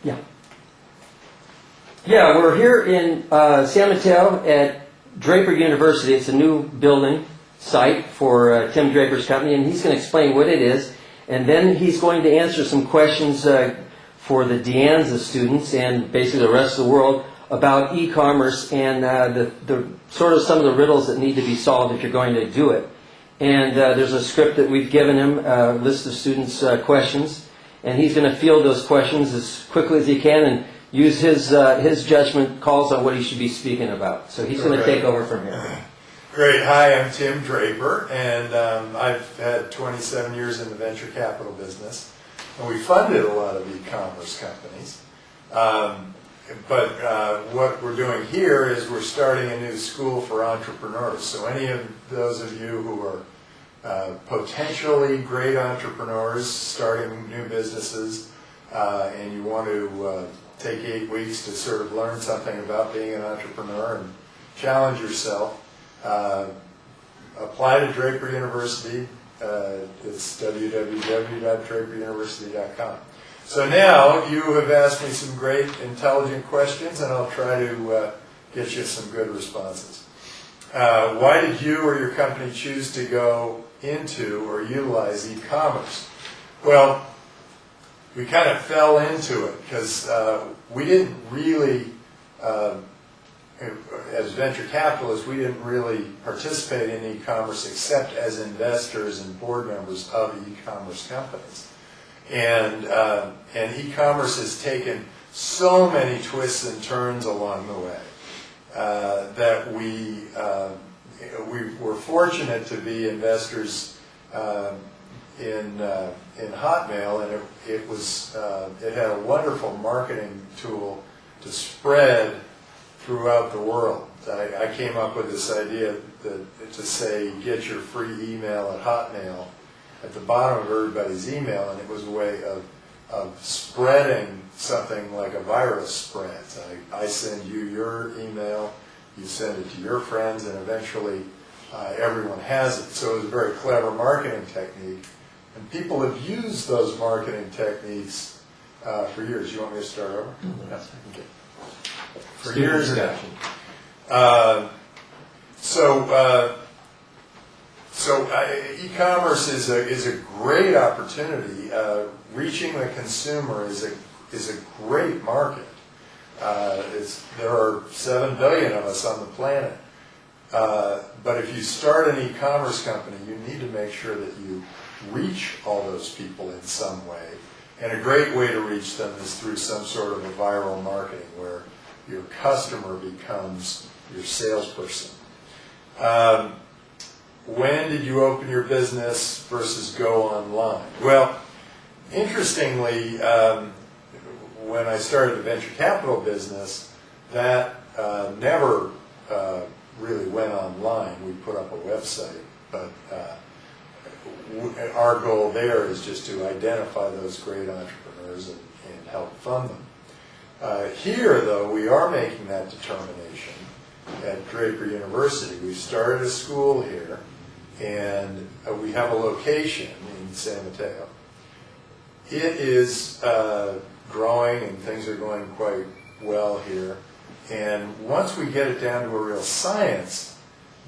Yeah. Yeah, we're here in San Mateo at Draper University. It's a new building site for Tim Draper's company, and he's going to explain what it is. And then he's going to answer some questions for the Anza students and basically the rest of the world about e-commerce and the sort of some of the riddles that need to be solved if you're going to do it. And there's a script that we've given him, a list of students' questions, and he's going to field those questions as quickly as he can and use his judgment calls on what he should be speaking about. So he's going to take over from here. Great. Hi, I'm Tim Draper, and I've had 27 years in the venture capital business, and we funded a lot of e-commerce companies. But what we're doing here is we're starting a new school for entrepreneurs. So any of those of you who are potentially great entrepreneurs starting new businesses and you want to take 8 weeks to sort of learn something about being an entrepreneur and challenge yourself, apply to Draper University. It's www.draperuniversity.com. So now you have asked me some great, intelligent questions, and I'll try to get you some good responses. Why did you or your company choose to go into or utilize e-commerce? Well, we kind of fell into it because we didn't really, as venture capitalists, we didn't really participate in e-commerce except as investors and board members of e-commerce companies. And e-commerce has taken so many twists and turns along the way that we were fortunate to be investors in Hotmail, and it had a wonderful marketing tool to spread throughout the world. I came up with this idea to say, get your free email at Hotmail at the bottom of everybody's email, and it was a way of spreading something like a virus spreads. I send you your email, you send it to your friends, and eventually everyone has it. So it was a very clever marketing technique, and people have used those marketing techniques for years. You want me to start over? No. Okay. For years now. So e-commerce is a great opportunity. Reaching the consumer is a great market. There are 7 billion of us on the planet. But if you start an e-commerce company, you need to make sure that you reach all those people in some way. And a great way to reach them is through some sort of a viral marketing where your customer becomes your salesperson. When did you open your business versus go online? Well, interestingly, when I started the venture capital business, that never really went online. We put up a website, but our goal there is just to identify those great entrepreneurs and help fund them. Here, though, we are making that determination at Draper University. We've started a school here, and we have a location in San Mateo. It is growing, and things are going quite well here. And once we get it down to a real science,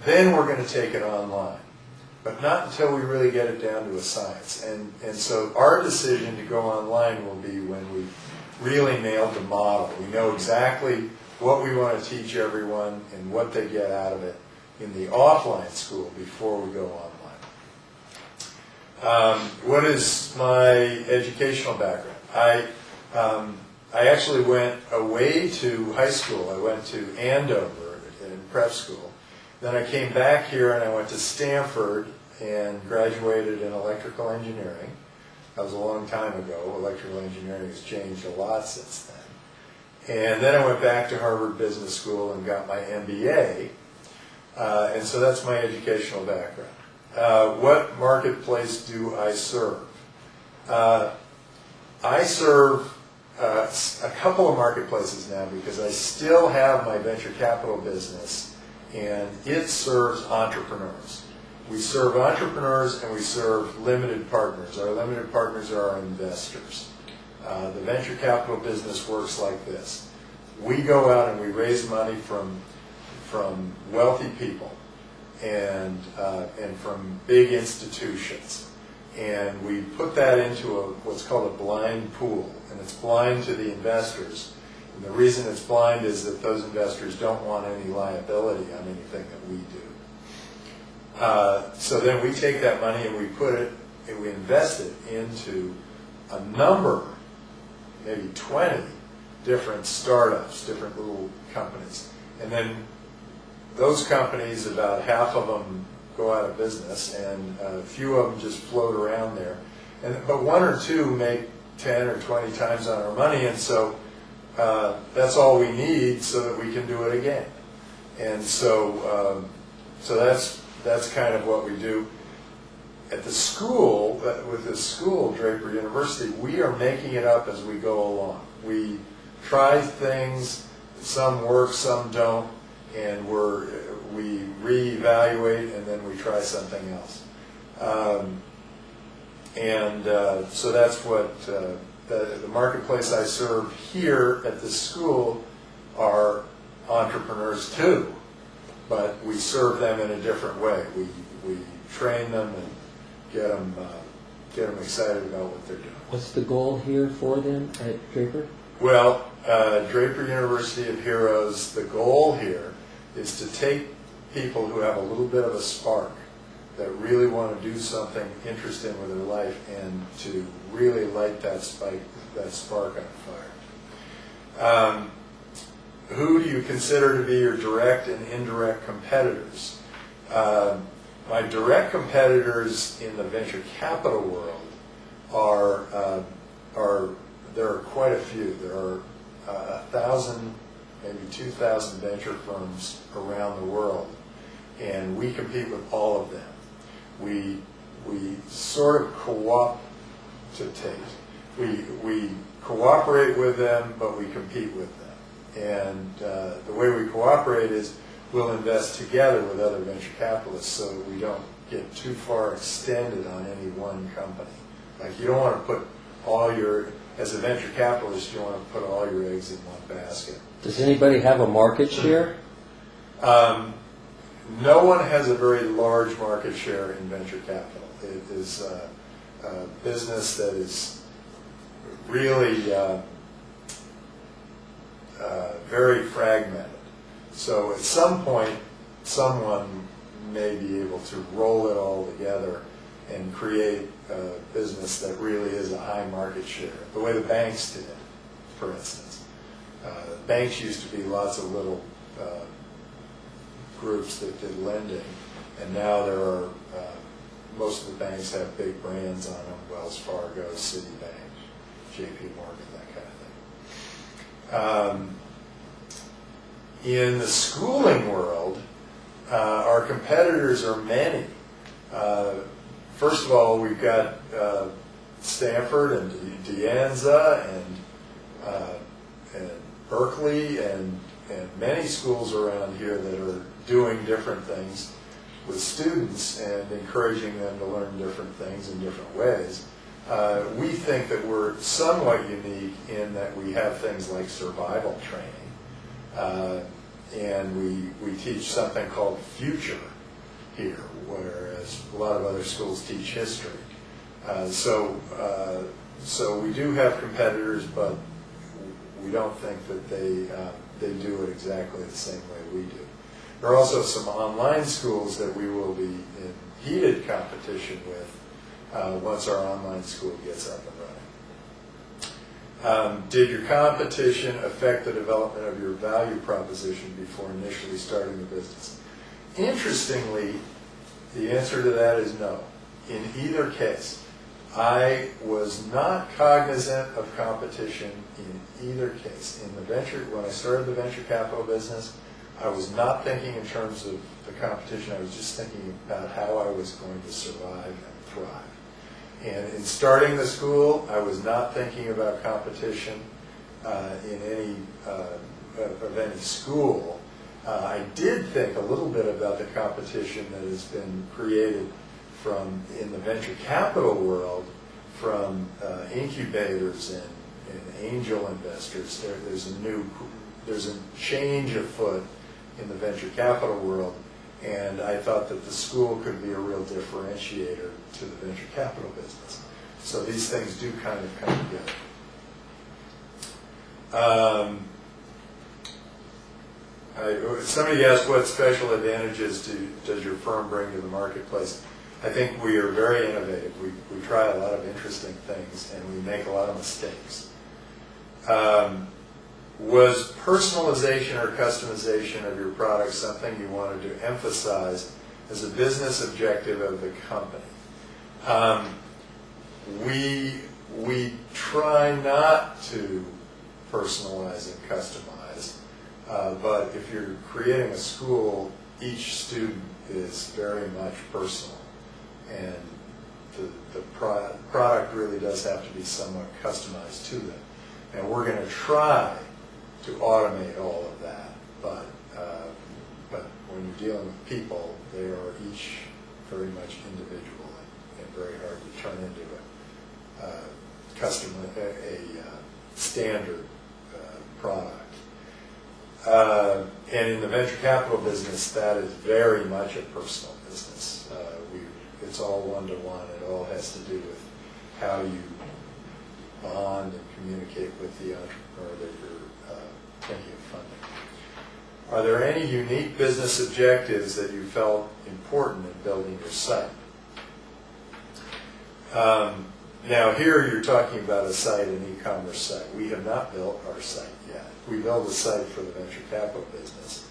then we're going to take it online. But not until we really get it down to a science. And so our decision to go online will be when we really nailed the model. We know exactly what we want to teach everyone and what they get out of it in the offline school before we go online. What is my educational background? I actually went away to high school. I went to Andover in prep school. Then I came back here and I went to Stanford and graduated in electrical engineering. That was a long time ago. Electrical engineering has changed a lot since then. And then I went back to Harvard Business School and got my MBA. And so that's my educational background. What marketplace do I serve? I serve a couple of marketplaces now because I still have my venture capital business, and it serves entrepreneurs. We serve entrepreneurs and we serve limited partners. Our limited partners are our investors. The venture capital business works like this. We go out and we raise money from wealthy people and from big institutions. And we put that into what's called a blind pool. And it's blind to the investors. And the reason it's blind is that those investors don't want any liability on anything that we do. So then we take that money and we invest it into a number, maybe 20 different startups, different little companies. And then those companies, about half of them go out of business, and a few of them just float around there. But one or two make 10 or 20 times on our money, and so that's all we need so that we can do it again. And so that's kind of what we do. At the school, with this school, Draper University, we are making it up as we go along. We try things, some work, some don't, and we reevaluate, and then we try something else. So that's what the marketplace I serve here at this school are entrepreneurs too, but we serve them in a different way. We train them and get them excited about what they're doing. What's the goal here for them at Draper? Well, Draper University of Heroes, the goal here is to take people who have a little bit of a spark, that really want to do something interesting with their life, and to really light that spark on fire. Who do you consider to be your direct and indirect competitors? My direct competitors in the venture capital world there are quite a few. There are 1,000, maybe 2,000 venture firms around the world, and we compete with all of them. We sort of we cooperate with them, but we compete with them. And the way we cooperate is we'll invest together with other venture capitalists so that we don't get too far extended on any one company. Like, you don't want to put as a venture capitalist, you want to put all your eggs in one basket. Does anybody have a market share? No one has a very large market share in venture capital. It is a business that is really very fragmented. So at some point, someone may be able to roll it all together and create a business that really is a high market share, the way the banks did, for instance. Banks used to be lots of little groups that did lending, and now there are most of the banks have big brands on them: Wells Fargo, Citibank, JP Morgan, that kind of thing. In the schooling world, our competitors are many. First of all, we've got Stanford and Anza and Berkeley and many schools around here that are doing different things with students and encouraging them to learn different things in different ways. We think that we're somewhat unique in that we have things like survival training, and we teach something called future here, whereas a lot of other schools teach history. So we do have competitors, but we don't think that they do it exactly the same way we do. There are also some online schools that we will be in heated competition with once our online school gets up and running. Did your competition affect the development of your value proposition before initially starting the business? Interestingly, the answer to that is no. In either case, I was not cognizant of competition in either case. When I started the venture capital business, I was not thinking in terms of the competition. I was just thinking about how I was going to survive and thrive. And in starting the school, I was not thinking about competition in any school. I did think a little bit about the competition that has been created in the venture capital world from incubators angel investors. There's a change afoot in the venture capital world, and I thought that the school could be a real differentiator to the venture capital business. So these things do kind of come together. Somebody asked what special advantages does your firm bring to the marketplace. I think we are very innovative. We try a lot of interesting things, and we make a lot of mistakes. Was personalization or customization of your product something you wanted to emphasize as a business objective of the company? We try not to personalize and customize, but if you're creating a school, each student is very much personal, and the product really does have to be somewhat customized to them. And we're going to try to automate all of that, but when you're dealing with people, they are each very much individual and very hard to turn into a standard product. And in the venture capital business, that is very much a personal business. It's all one-to-one. It all has to do with how you bond and communicate with the entrepreneur that you're thinking of funding. Are there any unique business objectives that you felt important in building your site? Now here you're talking about a site, an e-commerce site. We have not built our site yet. We built a site for the venture capital business.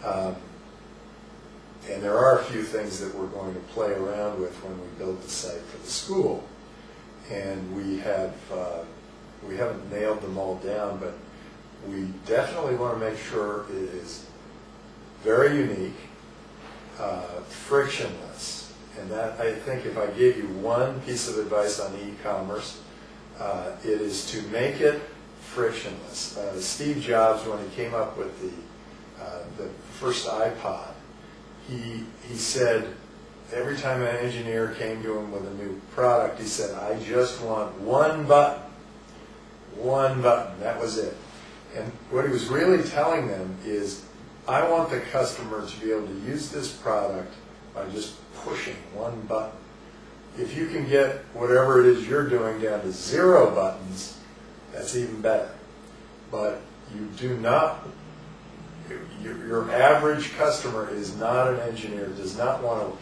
And there are a few things that we're going to play around with when we build the site for the school. And we haven't nailed them all down, but we definitely want to make sure it is very unique, frictionless. And that, I think, if I gave you one piece of advice on e-commerce, it is to make it frictionless. Steve Jobs, when he came up with the first iPod, he said every time an engineer came to him with a new product, he said, I just want one button. One button, that was it. And what he was really telling them is, I want the customer to be able to use this product by just pushing one button. If you can get whatever it is you're doing down to 0 buttons, that's even better. But you do not, your average customer is not an engineer, does not want to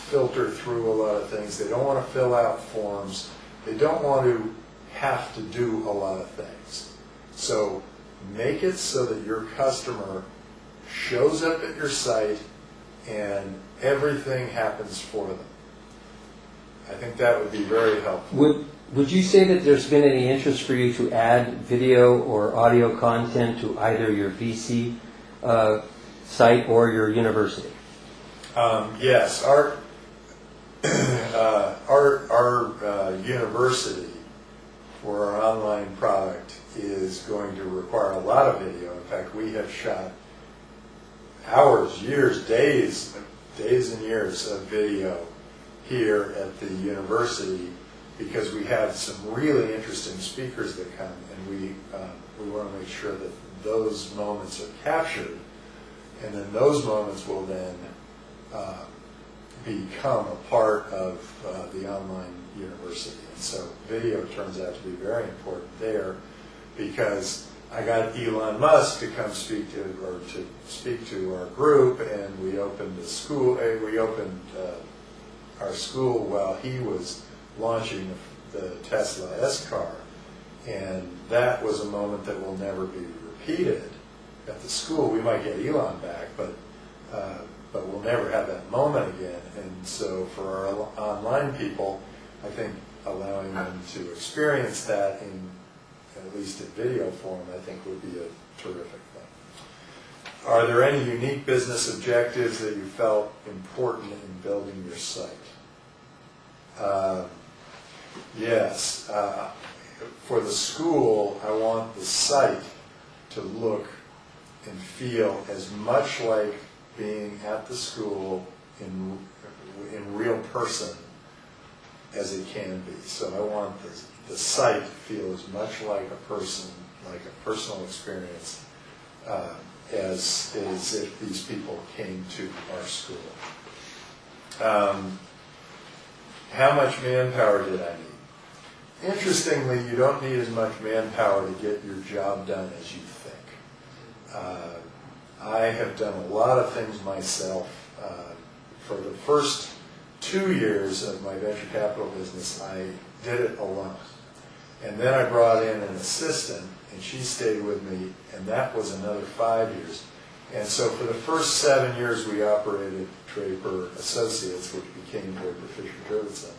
filter through a lot of things. They don't want to fill out forms. They don't want to have to do a lot of things. So make it so that your customer shows up at your site and everything happens for them. I think that would be very helpful. Would you say that there's been any interest for you to add video or audio content to either your VC site or your university? Yes, our university for our online product is going to require a lot of video. In fact, we have shot hours, years, days and years of video here at the university because we have some really interesting speakers that come, and we want to make sure that those moments are captured, and then those moments will then become a part of the online university. And so video turns out to be very important there because I got Elon Musk to come speak to our group, and we opened a school. We opened our school while he was launching the Tesla S car, and that was a moment that will never be repeated at the school. We might get Elon back, but we'll never have that moment again. And so for our online people, I think allowing them to experience that in at least in video form, I think would be a terrific thing. Are there any unique business objectives that you felt important in building your site? Yes. For the school, I want the site to look and feel as much like being at the school in real person as it can be. So I want the site to feel as much like a person, like a personal experience, as if these people came to our school. How much manpower did I need? Interestingly, you don't need as much manpower to get your job done as you think. I have done a lot of things myself. For the first 2 years of my venture capital business, I did it alone. And then I brought in an assistant, and she stayed with me, and that was another 5 years. And so for the first 7 years, we operated Draper Associates, which became Draper Fisher Jurgensen,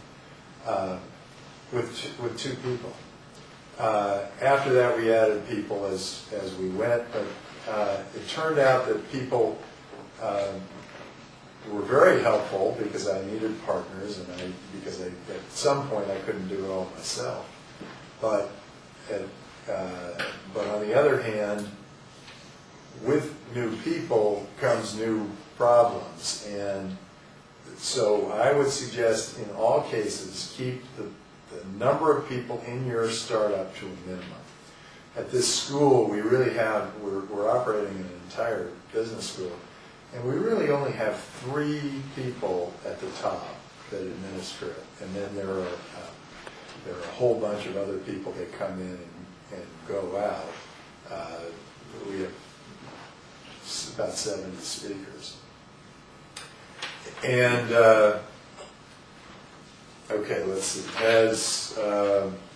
with 2 people. After that, we added people as we went, but it turned out that people were very helpful because I needed partners, and because at some point I couldn't do it all myself. But on the other hand, with new people comes new problems, and so I would suggest in all cases keep the number of people in your startup to a minimum. At this school, we really have, we're operating an entire business school, and we really only have 3 people at the top that administer it, and then there are a whole bunch of other people that come in and go out. We have about 70 speakers. And, okay, let's see. Has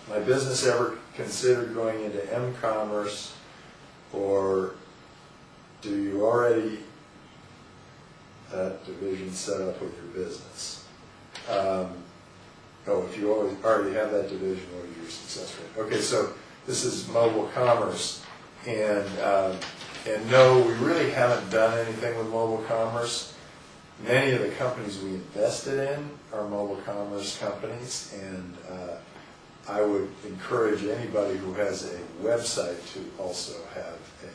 my business ever considered going into Ecommerce, or do you already that division set up with your business? If you already have that division, what is your success rate? Okay, so this is mobile commerce, and no, we really haven't done anything with mobile commerce. Many of the companies we invested in are mobile commerce companies, and I would encourage anybody who has a website to also have a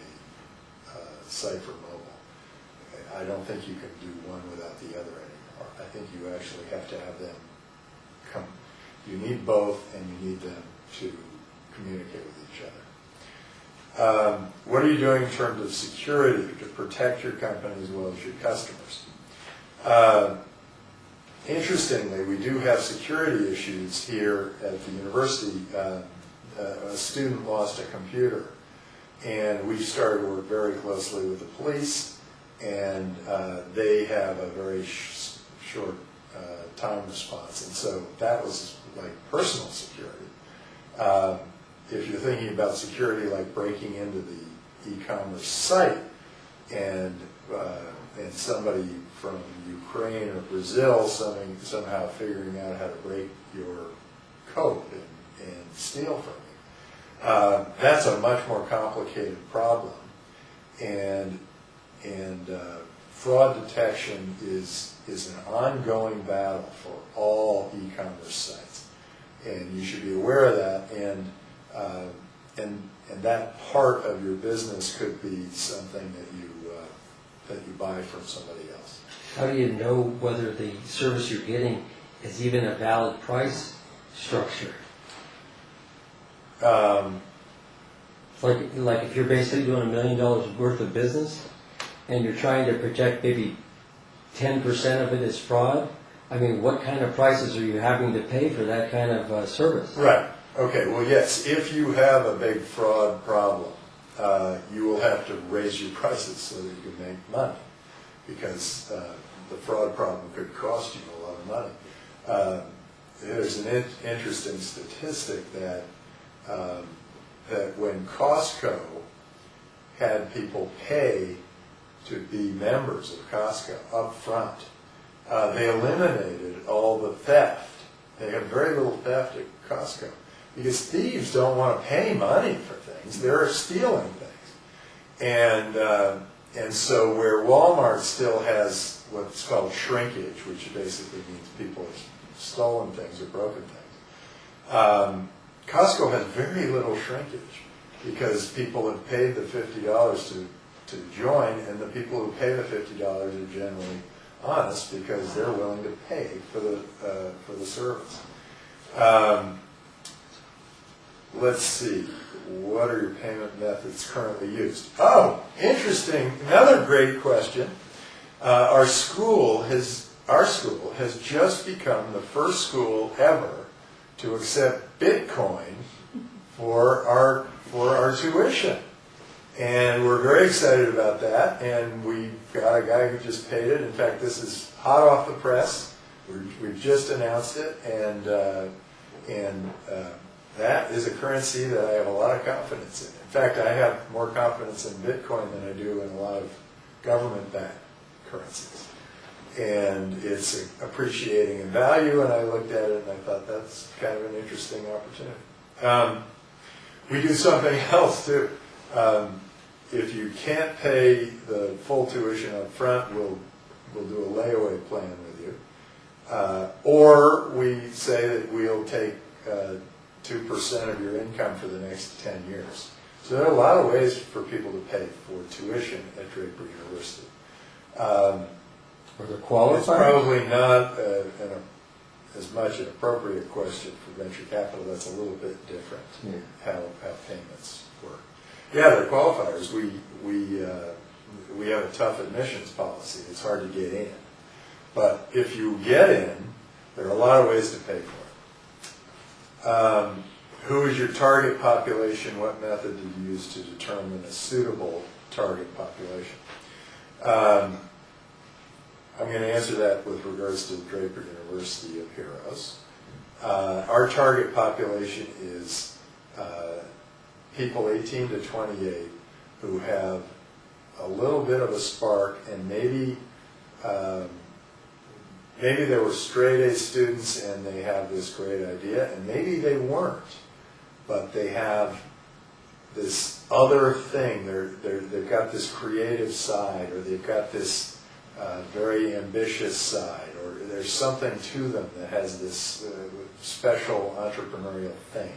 site for mobile. I don't think you can do one without the other anymore. I think you actually have to have them come. You need both, and you need them to communicate with each other. What are you doing in terms of security to protect your company as well as your customers? Interestingly, we do have security issues here at the university. A student lost a computer, and we started to work very closely with the police, and they have a very short time response, and so that was like personal security. If you're thinking about security like breaking into the e-commerce site and somebody from Ukraine or Brazil somehow figuring out how to break your code and steal from you, that's a much more complicated problem. And fraud detection is an ongoing battle for all e-commerce sites, and you should be aware of that. And that part of your business could be something that you buy from somebody else. How do you know whether the service you're getting is even a valid price structure? Like if you're basically doing $1 million worth of business, and you're trying to project maybe 10% of it is fraud, I mean, what kind of prices are you having to pay for that kind of service? Right. Okay. Well, yes. If you have a big fraud problem, you will have to raise your prices so that you can make money, because the fraud problem could cost you a lot of money. There's an interesting statistic that when Costco had people pay to be members of Costco up front, they eliminated all the theft. They have very little theft at Costco because thieves don't want to pay money for things. They're stealing things. And so where Walmart still has what's called shrinkage, which basically means people have stolen things or broken things, Costco has very little shrinkage because people have paid the $50 to join, and the people who pay the $50 are generally honest because they're willing to pay for the service. Let's see. What are your payment methods currently used? Oh, interesting. Another great question. Our school has just become the first school ever to accept Bitcoin for our tuition. And we're very excited about that, and we've got a guy who just paid it. In fact, this is hot off the press. We've just announced it, and that is a currency that I have a lot of confidence in. In fact, I have more confidence in Bitcoin than I do in a lot of government-backed currencies. And it's appreciating in value, and I looked at it and I thought that's kind of an interesting opportunity. We do something else too. If you can't pay the full tuition up front, we'll do a layaway plan with you. Or we say that we'll take 2% of your income for the next 10 years. So there are a lot of ways for people to pay for tuition at Draper University. Are there qualifiers? It's probably not as much an appropriate question for venture capital. That's a little bit different, how payments work. Yeah, there are qualifiers. We have a tough admissions policy. It's hard to get in. But if you get in, there are a lot of ways to pay for it. Who is your target population? What method do you use to determine a suitable target population? I'm going to answer that with regards to Draper University of Heroes. Our target population is people 18 to 28 who have a little bit of a spark, and maybe they were straight A students and they have this great idea, and maybe they weren't, but they have this other thing. They've got this creative side, or they've got this very ambitious side, or there's something to them that has this special entrepreneurial thing.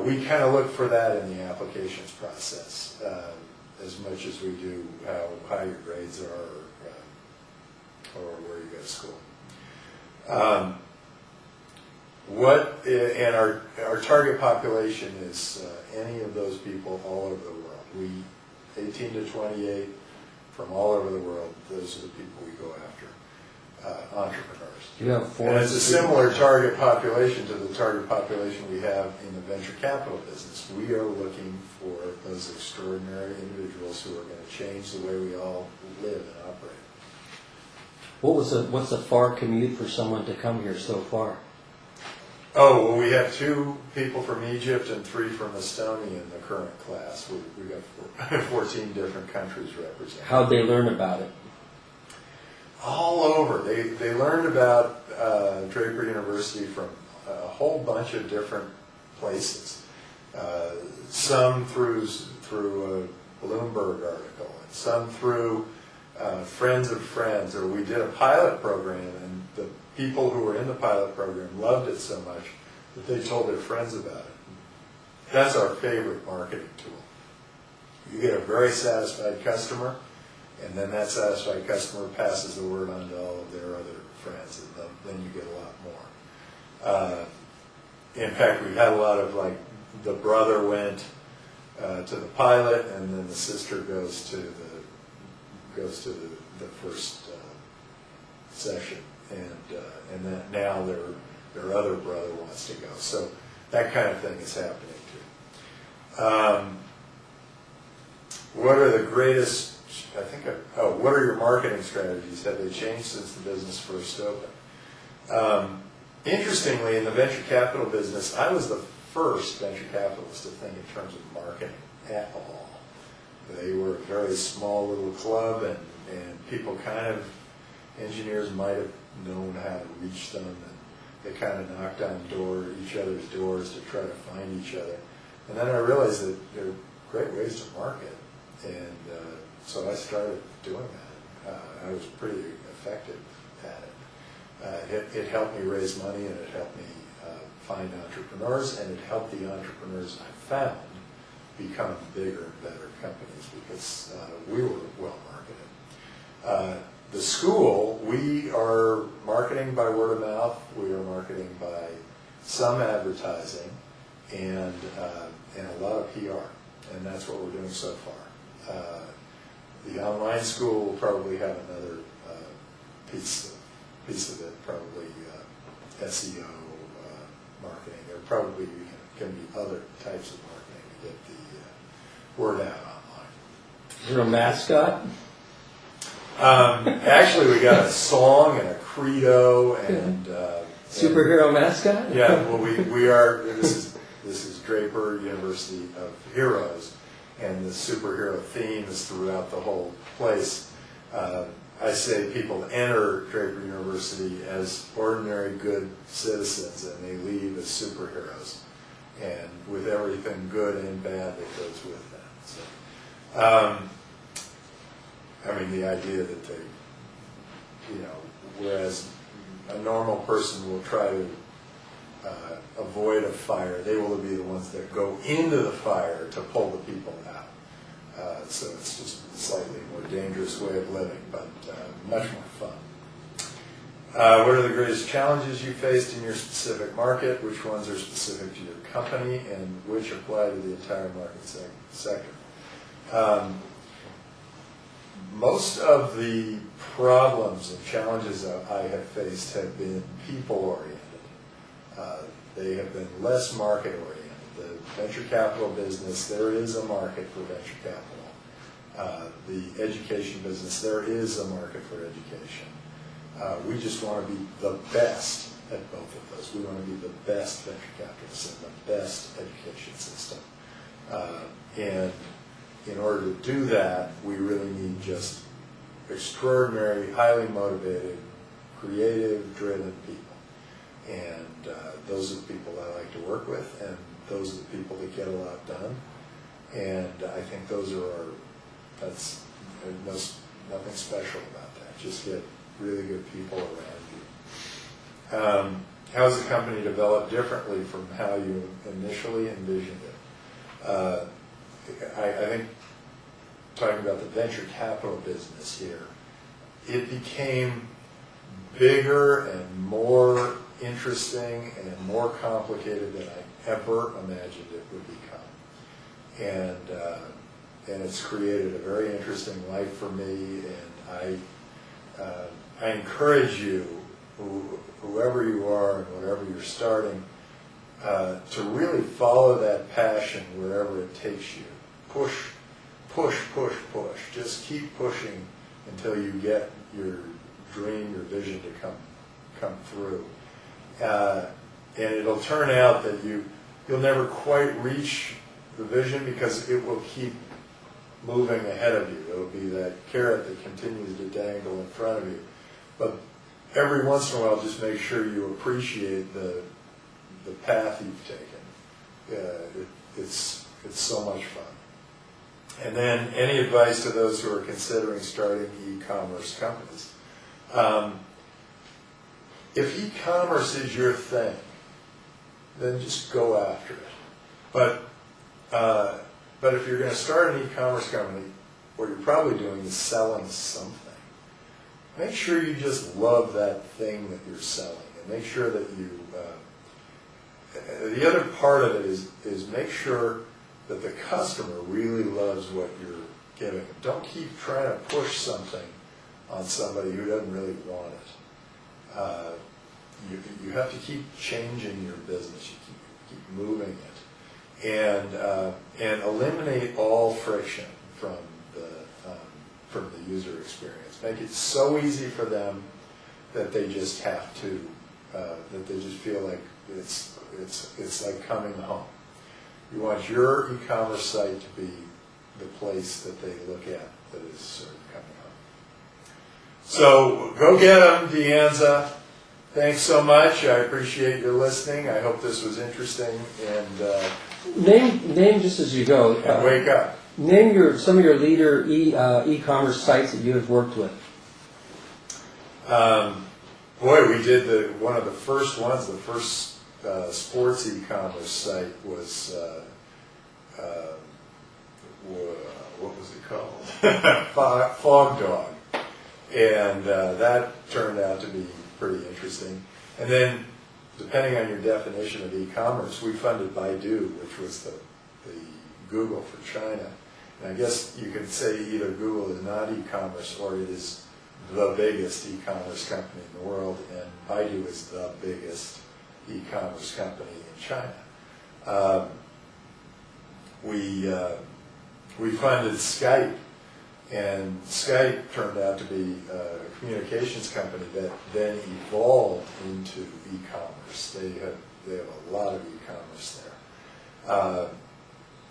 We kind of look for that in the applications process as much as we do how high your grades are or where you go to school. And our target population is any of those people all over the world. 18 to 28 from all over the world, those are the people we go after, entrepreneurs. You have four. And it's a similar target population to the target population we have in the venture capital business. We are looking for those extraordinary individuals who are going to change the way we all live and operate. What's the far commute for someone to come here so far? Oh, well, we have 2 people from Egypt and 3 from Estonia in the current class. We got 14 different countries represented. How'd they learn about it? All over. They learned about Draper University from a whole bunch of different places. Some through a Bloomberg article, and some through friends of friends, or we did a pilot program, and the people who were in the pilot program loved it so much that they told their friends about it. That's our favorite marketing tool. You get a very satisfied customer, and then that satisfied customer passes the word on to all of their other friends, and then you get a lot more. In fact, we've had a lot of, like, the brother went to the pilot, and then the sister goes to the first session, and then now their other brother wants to go. So that kind of thing is happening too. What are the greatest? What are your marketing strategies? Have they changed since the business first opened? Interestingly, in the venture capital business, I was the first venture capitalist to think in terms of marketing at all. They were a very small little club, and people engineers might have known how to reach them, and they kind of knocked on each other's doors to try to find each other. And then I realized that there are great ways to market, and so I started doing that. I was pretty effective at it. It helped me raise money, and it helped me find entrepreneurs, and it helped the entrepreneurs I found become bigger and better companies because we were well marketed. The school, we are marketing by word of mouth. We are marketing by some advertising, and a lot of PR, and that's what we're doing so far. The online school will probably have another piece of it, probably SEO, marketing. There probably can be other types of marketing to get the word out online. Is there a mascot? Actually, we got a song and a credo and Superhero mascot? yeah. Well, we are. This is Draper University of Heroes, and the superhero theme is throughout the whole place. I say people enter Draper University as ordinary good citizens, and they leave as superheroes, and with everything good and bad that goes with that. So, I mean, the idea that they, whereas a normal person will try to avoid a fire, they will be the ones that go into the fire to pull the people out. So it's just a slightly more dangerous way of living, but much more fun. What are the greatest challenges you faced in your specific market? Which ones are specific to your company, and which apply to the entire market sector? Most of the problems and challenges that I have faced have been people-oriented. They have been less market-oriented. The venture capital business, there is a market for venture capital. The education business, there is a market for education. We just want to be the best at both of those. We want to be the best venture capitalists and the best education system. And in order to do that, we really need just extraordinary, highly motivated, creative, driven people. And those are the people I like to work with, and those are the people that get a lot done. And I think that's nothing special about that. Just get really good people around you. How has the company developed differently from how you initially envisioned it? I think, talking about the venture capital business here, it became bigger and more interesting and more complicated than I ever imagined it would become. And it's created a very interesting life for me, and I encourage you, whoever you are and whatever you're starting, to really follow that passion wherever it takes you. Push, push, push, push. Just keep pushing until you get your dream, your vision to come through. And it'll turn out that you'll never quite reach the vision because it will keep moving ahead of you. It'll be that carrot that continues to dangle in front of you. But every once in a while, just make sure you appreciate the path you've taken. It's so much fun. And then any advice to those who are considering starting e-commerce companies? If e-commerce is your thing, then just go after it. But if you're going to start an e-commerce company, what you're probably doing is selling something. Make sure you just love that thing that you're selling, and make sure that you. The other part of it is make sure that the customer really loves what you're giving. Don't keep trying to push something on somebody who doesn't really want it. You have to keep changing your business. You keep moving it, and eliminate all friction from the user experience. Make it so easy for them that they just have to, that they just feel like it's like coming home. You want your e-commerce site to be the place that they look at that is sort of coming home. So go get them, Anza. Thanks so much. I appreciate your listening. I hope this was interesting. And name just as you go. And wake up. Name some of your leader e-commerce sites that you have worked with. Boy, we did one of the first ones. The first sports e-commerce site was what was it called? Fog Dog, and that turned out to be pretty interesting. And then depending on your definition of e-commerce, we funded Baidu, which was the Google for China. And I guess you could say either Google is not e-commerce or it is the biggest e-commerce company in the world, and Baidu is the biggest e-commerce company in China. We funded Skype, and Skype turned out to be a communications company that then evolved into e-commerce. They have a lot of e-commerce there.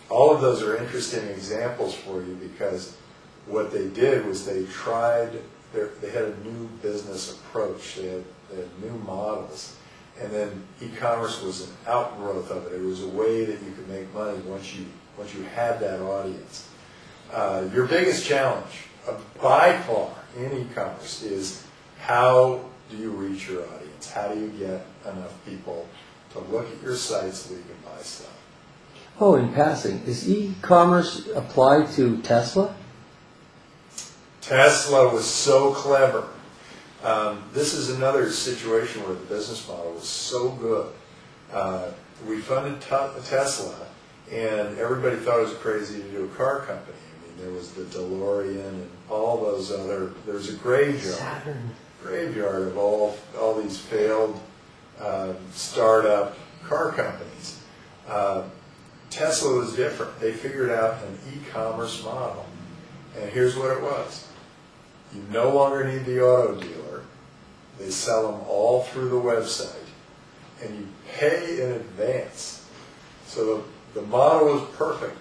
All of those are interesting examples for you because what they did was they had a new business approach. They had new models. And then e-commerce was an outgrowth of it. It was a way that you could make money once you had that audience. Your biggest challenge, by far, in e-commerce is how do you reach your audience? How do you get enough people to look at your site so that you can buy stuff? Oh, in passing, is e-commerce applied to Tesla? Tesla was so clever. This is another situation where the business model was so good. We funded Tesla, and everybody thought it was crazy to do a car company. I mean, there was the DeLorean and all those other. There's a graveyard of all these failed startup car companies. Tesla was different. They figured out an e-commerce model, and here's what it was. You no longer need the auto dealer. They sell them all through the website, and you pay in advance. So the model was perfect.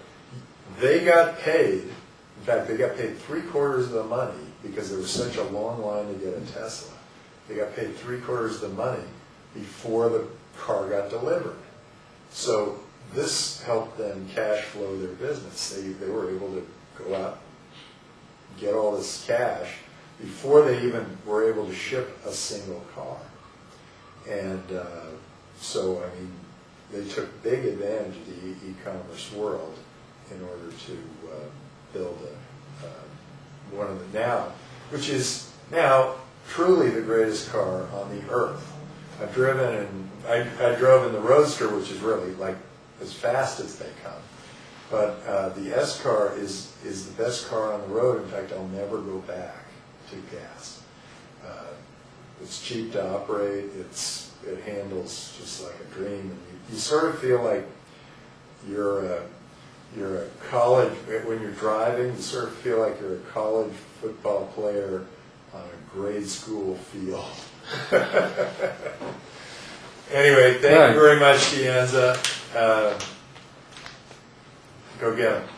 They got paid. In fact, they got paid 3/4 of the money because there was such a long line to get a Tesla. They got paid 3/4 of the money before the car got delivered. So this helped them cash flow their business. They were able to go out, get all this cash before they even were able to ship a single car. And so, I mean, they took big advantage of the e-commerce world in order to build one of the now, which is now truly the greatest car on the earth. I've driven, and I drove in the Roadster, which is really like as fast as they come. But the S car is the best car on the road. In fact, I'll never go back to gas. It's cheap to operate. It handles just like a dream. And you sort of feel like you're a college, when you're driving, you sort of feel like you're a college football player on a grade school field. Anyway, thank you very much, Anza. Go get 'em.